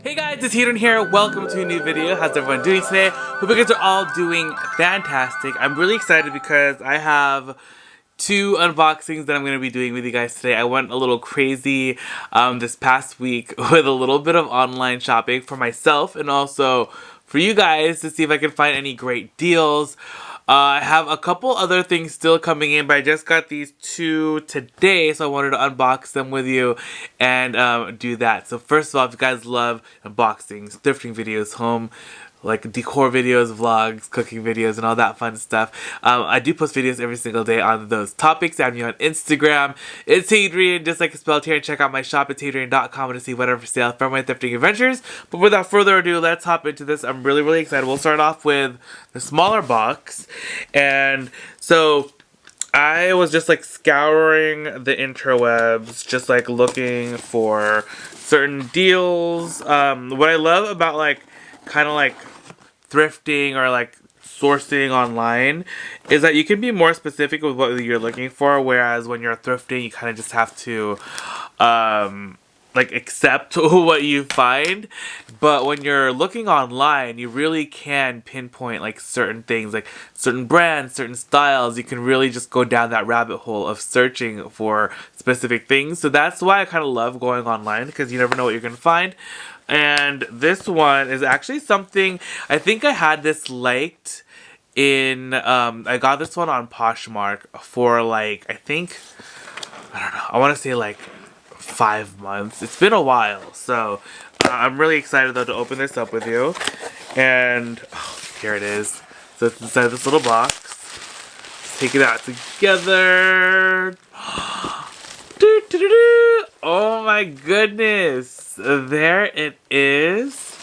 Hey guys, it's THRIFT here. Welcome to a new video. How's everyone doing today? Hope you guys are all doing fantastic. I'm really excited because I have two unboxings that I'm going to be doing with you guys today. I went a little crazy this past week with a little bit of online shopping for myself and also for you guys to see if I can find any great deals. I have a couple other things still coming in, but I just got these two today, so I wanted to unbox them with you and do that. So first of all, if you guys love unboxings, thrifting videos, home like decor videos, vlogs, cooking videos, and all that fun stuff. I do post videos every single day on those topics. Add me on Instagram. It's itsHadrian, just like it's spelled here, and check out my shop at itsHadrian.com to see whatever for sale from my thrifting adventures. But without further ado, let's hop into this. I'm really excited. We'll start off with the smaller box. And so I was just like scouring the interwebs, just like looking for certain deals. What I love about like kind of like thrifting or like sourcing online is that you can be more specific with what you're looking for, whereas when you're thrifting you kind of just have to like accept what you find. But when you're looking online, you really can pinpoint like certain things, like certain brands, certain styles. You can really just go down that rabbit hole of searching for specific things. So that's why I kind of love going online, because you never know what you're gonna find. And this one is actually something, I think I had this liked in, I got this one on Poshmark for like, I think, I don't know, I want to say like 5 months. It's been a while, so I'm really excited though to open this up with you. And here it is. So it's inside this little box. Let's take it out together. Oh my goodness. There it is.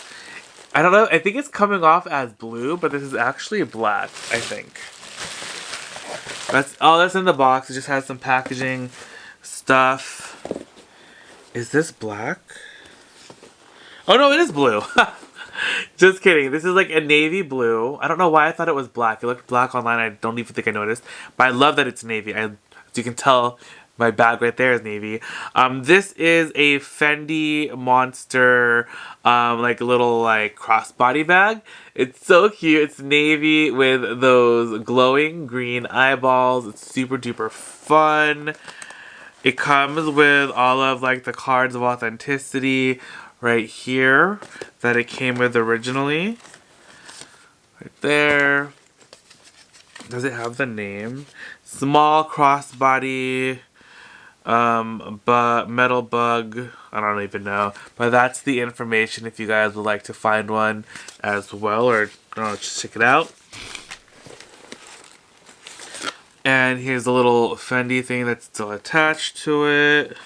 I don't know. I think it's coming off as blue, but this is actually black, I think. That's in the box. It just has some packaging stuff. Is this black? Oh no, it is blue. Just kidding. This is like a navy blue. I don't know why I thought it was black. It looked black online. I don't even think I noticed. But I love that it's navy. As you can tell, my bag right there is navy. This is a Fendi Monster, like little like crossbody bag. It's so cute. It's navy with those glowing green eyeballs. It's super duper fun. It comes with all of like the cards of authenticity right here that it came with originally. Right there. Does it have the name? Small crossbody. But metal bug, I don't even know, but that's the information if you guys would like to find one as well, or just check it out. And here's a little Fendi thing that's still attached to it.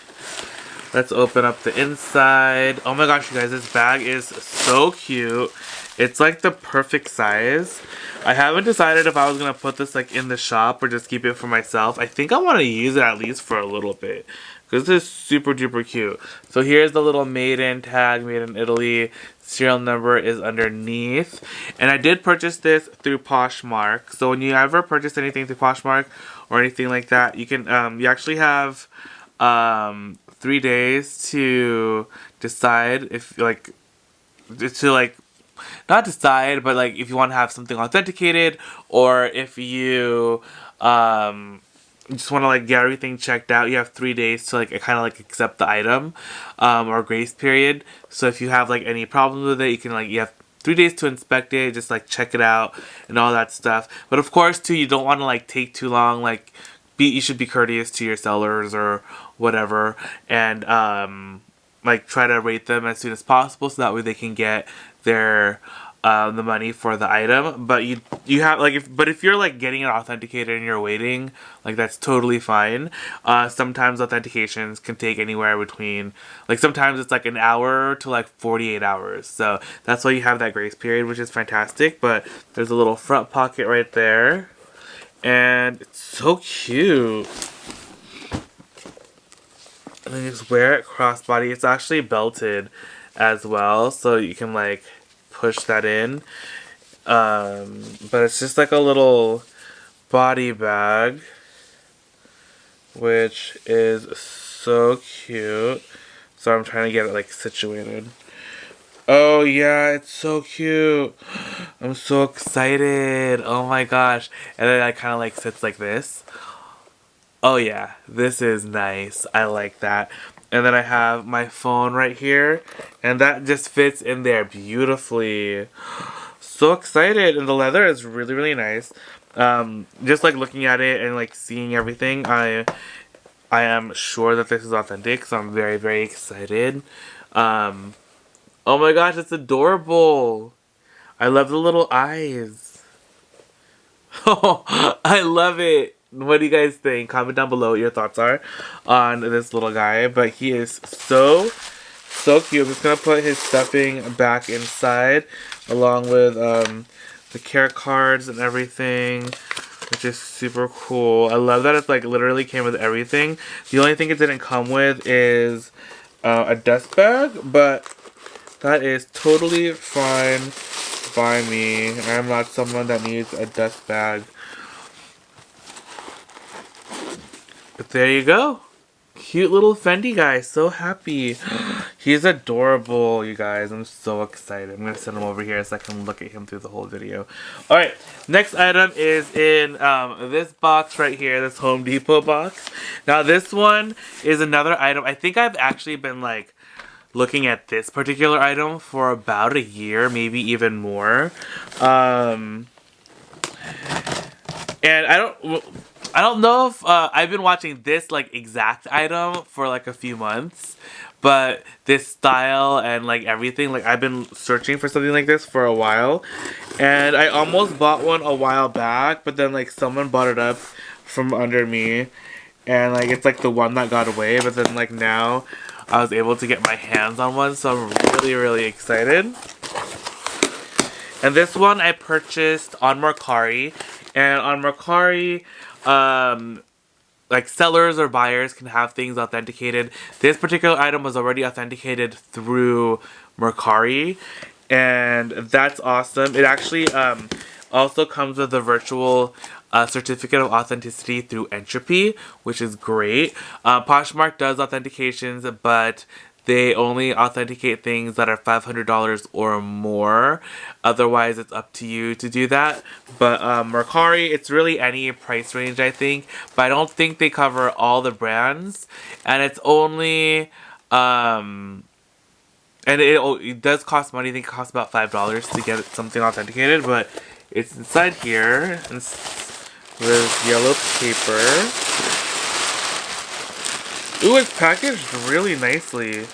Let's open up the inside. Oh my gosh, you guys, this bag is so cute. It's like the perfect size. I haven't decided if I was going to put this like in the shop or just keep it for myself. I think I want to use it at least for a little bit, because this is super duper cute. So here's the little made in tag, made in Italy. Serial number is underneath. And I did purchase this through Poshmark. So when you ever purchase anything through Poshmark or anything like that, you can you actually have 3 days to decide if like not decide, but like if you want to have something authenticated, or if you just want to like get everything checked out. You have 3 days to like kind of like accept the item, or grace period. So if you have like any problems with it, you can like, you have 3 days to inspect it, just like check it out and all that stuff. But of course too, you don't want to like take too long. Like you should be courteous to your sellers or whatever, and like try to rate them as soon as possible, so that way they can get their the money for the item. But you have like, if you're like getting it authenticated and you're waiting, like that's totally fine. Sometimes authentications can take anywhere between, like sometimes it's like an hour to like 48 hours. So that's why you have that grace period, which is fantastic. But there's a little front pocket right there, and it's so cute. And then you just wear it crossbody. It's actually belted as well, so you can like push that in. But it's just like a little body bag, which is so cute. So I'm trying to get it like situated. Oh yeah, it's so cute. I'm so excited. Oh my gosh. And then I kind of like sits like this. Oh yeah, this is nice. I like that. And then I have my phone right here, and that just fits in there beautifully. So excited, and the leather is really really nice. Just like looking at it and like seeing everything, I am sure that this is authentic, so I'm very very excited. Um, oh my gosh, it's adorable. I love the little eyes. Oh, I love it. What do you guys think? Comment down below what your thoughts are on this little guy. But he is so, so cute. I'm just going to put his stuffing back inside along with the care cards and everything, which is super cool. I love that it's like literally came with everything. The only thing it didn't come with is a dust bag, but that is totally fine by me. I'm not someone that needs a dust bag. But there you go. Cute little Fendi guy. So happy. He's adorable, you guys. I'm so excited. I'm going to send him over here so I can look at him through the whole video. Alright, next item is in this box right here. This Home Depot box. Now this one is another item. I think I've actually been like looking at this particular item for about a year, maybe even more. And I don't know if I've been watching this like exact item for like a few months, but this style and like everything, like I've been searching for something like this for a while, and I almost bought one a while back, but then like someone bought it up from under me, and like it's like the one that got away, but then like now I was able to get my hands on one, so I'm really really excited. And this one I purchased on Mercari, and on Mercari, like sellers or buyers can have things authenticated. This particular item was already authenticated through Mercari, and that's awesome. It actually also comes with a virtual certificate of authenticity through Entropy, which is great. Poshmark does authentications, but they only authenticate things that are $500 or more. Otherwise, it's up to you to do that. But Mercari, it's really any price range, I think. But I don't think they cover all the brands. And it's only... and it does cost money. I think it costs about $5 to get something authenticated. But it's inside here with yellow paper. Ooh, it's packaged really nicely.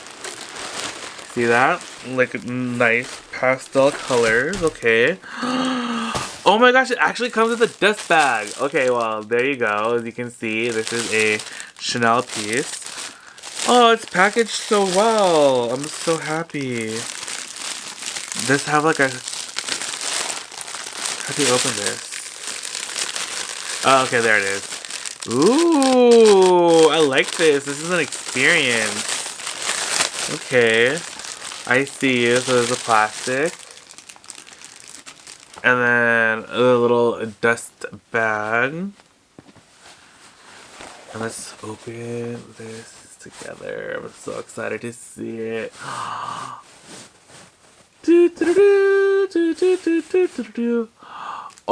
See that? Like, nice pastel colors. Okay. Oh my gosh, it actually comes with a dust bag. Okay, well, there you go. As you can see, this is a Chanel piece. Oh, it's packaged so well. I'm so happy. Does have like a... How do you open this? Oh, okay, there it is. Ooh, I like this. This is an experience. Okay. I see. So there's a plastic. And then a little dust bag. And let's open this together. I'm so excited to see it.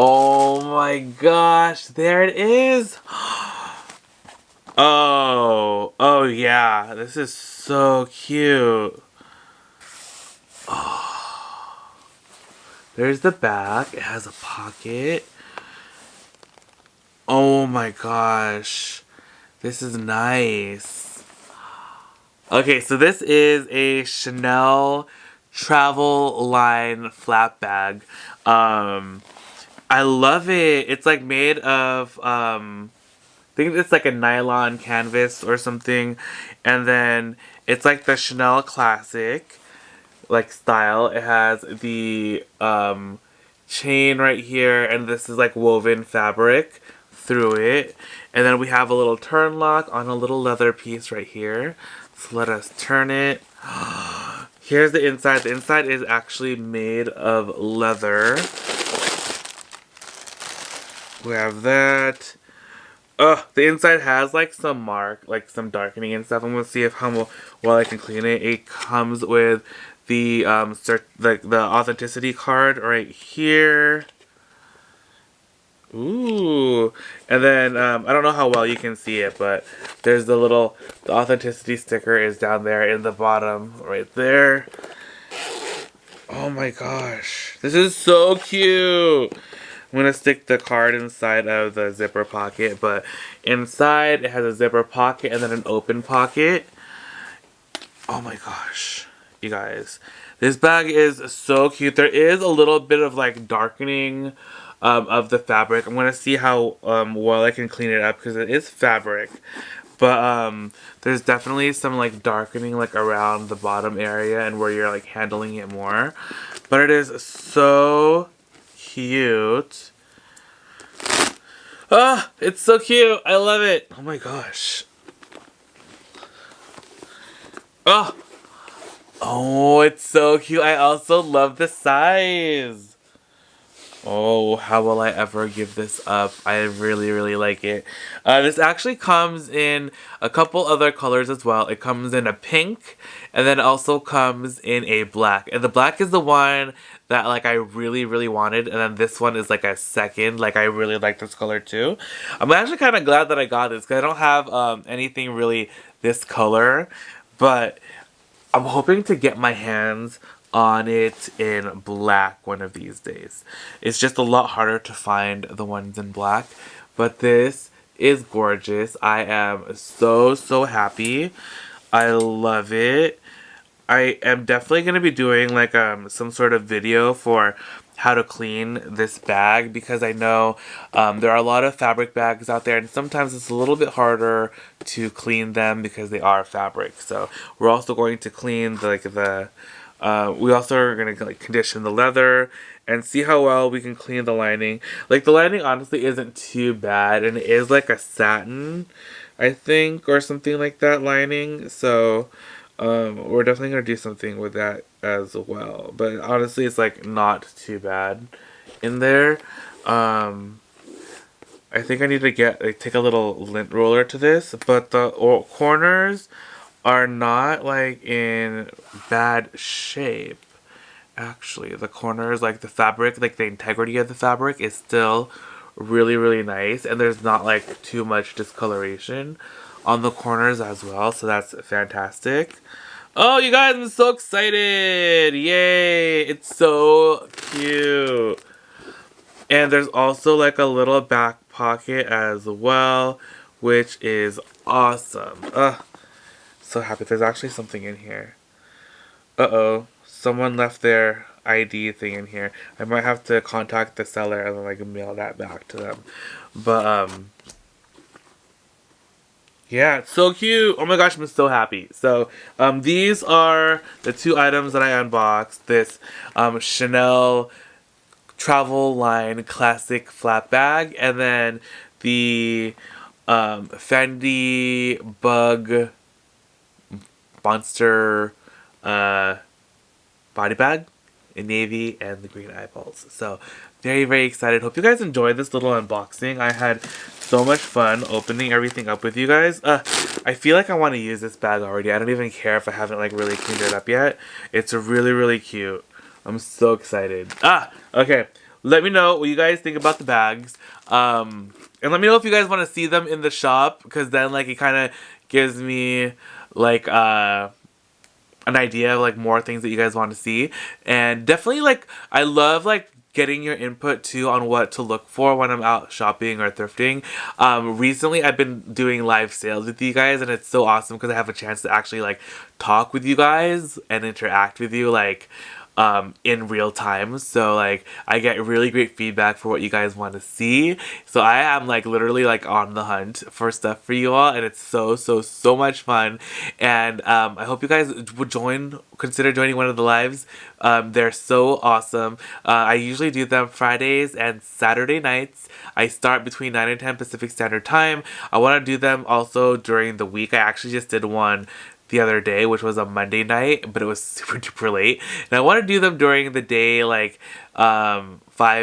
Oh my gosh, there it is. Oh yeah, this is so cute. Oh. There's the back. It has a pocket. Oh my gosh, this is nice. Okay, so this is a Chanel travel line flap bag. I love it. It's like made of, I think it's like a nylon canvas or something. And then it's like the Chanel classic, like style. It has the chain right here, and this is like woven fabric through it. And then we have a little turn lock on a little leather piece right here. So let us turn it. Here's the inside. The inside is actually made of leather. We have that. The inside has like some some darkening and stuff. I'm gonna see if how well I can clean it. It comes with the the authenticity card right here. Ooh, and then I don't know how well you can see it, but there's the authenticity sticker is down there in the bottom right there. Oh my gosh, this is so cute. I'm gonna stick the card inside of the zipper pocket, but inside it has a zipper pocket and then an open pocket. Oh my gosh, you guys, this bag is so cute. There is a little bit of like darkening of the fabric. I'm gonna see how well I can clean it up because it is fabric, but there's definitely some like darkening like around the bottom area and where you're like handling it more. But it is so cute. Ah, it's so cute. I love it. Oh my gosh. Oh, oh, it's so cute. I also love the size. Oh, how will I ever give this up? I really, really like it. This actually comes in a couple other colors as well. It comes in a pink, and then it also comes in a black. And the black is the one that like I really, really wanted, and then this one is like a second. Like I really like this color too. I'm actually kind of glad that I got this because I don't have anything really this color, but I'm hoping to get my hands on it in black one of these days. It's just a lot harder to find the ones in black, but this is gorgeous. I am so, so happy. I love it. I am definitely going to be doing like some sort of video for how to clean this bag because I know there are a lot of fabric bags out there and sometimes it's a little bit harder to clean them because they are fabric. So we're also going to clean we also are going to like condition the leather and see how well we can clean the lining. Like the lining honestly isn't too bad and it is like a satin, I think, or something like that lining. So we're definitely going to do something with that as well. But honestly, it's like not too bad in there. I think I need to take a little lint roller to this, but the corners are not like in bad shape. Actually, the corners, like the fabric, like the integrity of the fabric is still really, really nice, and there's not like too much discoloration on the corners as well, so that's fantastic. Oh, you guys, I'm so excited! Yay! It's so cute. And there's also like a little back pocket as well, which is awesome. Ugh. So happy. There's actually something in here. Uh-oh. Someone left their ID thing in here. I might have to contact the seller and then like mail that back to them. But yeah, it's so cute. Oh my gosh, I'm so happy. So these are the two items that I unboxed. This Chanel travel line classic flap bag, and then the Fendi bug monster body bag in navy and the green eyeballs. So very, very excited. Hope you guys enjoyed this little unboxing. I had so much fun opening everything up with you guys. I feel like I want to use this bag already. I don't even care if I haven't like really cleaned it up yet. It's really, really cute. I'm so excited. Okay. Let me know what you guys think about the bags. And let me know if you guys want to see them in the shop, because then like it kind of gives me like an idea of like more things that you guys want to see. And definitely like I love like getting your input too on what to look for when I'm out shopping or thrifting. Recently I've been doing live sales with you guys, and it's so awesome because I have a chance to actually like talk with you guys and interact with you like in real time. So like I get really great feedback for what you guys want to see. So I am like literally like on the hunt for stuff for you all, and it's so much fun. And I hope you guys would consider joining one of the lives. They're so awesome. I usually do them Fridays and Saturday nights. I start between 9 and 10 Pacific Standard Time. I want to do them also during the week. I actually just did one the other day, which was a Monday night, but it was super duper late. And I want to do them during the day, like 5,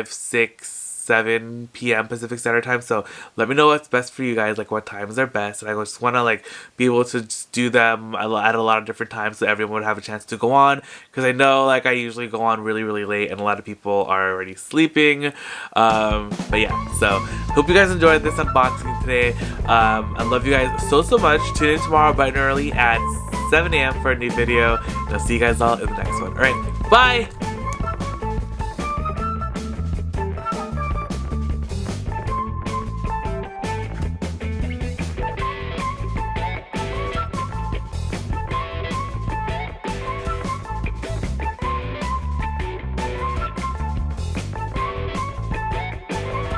6, 7 p.m. Pacific Standard Time. So let me know what's best for you guys, like what times are best. And I just want to like be able to just do them at a lot of different times so everyone would have a chance to go on. Because I know like I usually go on really late and a lot of people are already sleeping. But yeah, so hope you guys enjoyed this unboxing today. I love you guys so much. Tune in tomorrow bright and early at 7 a.m. for a new video. And I'll see you guys all in the next one. Alright, bye!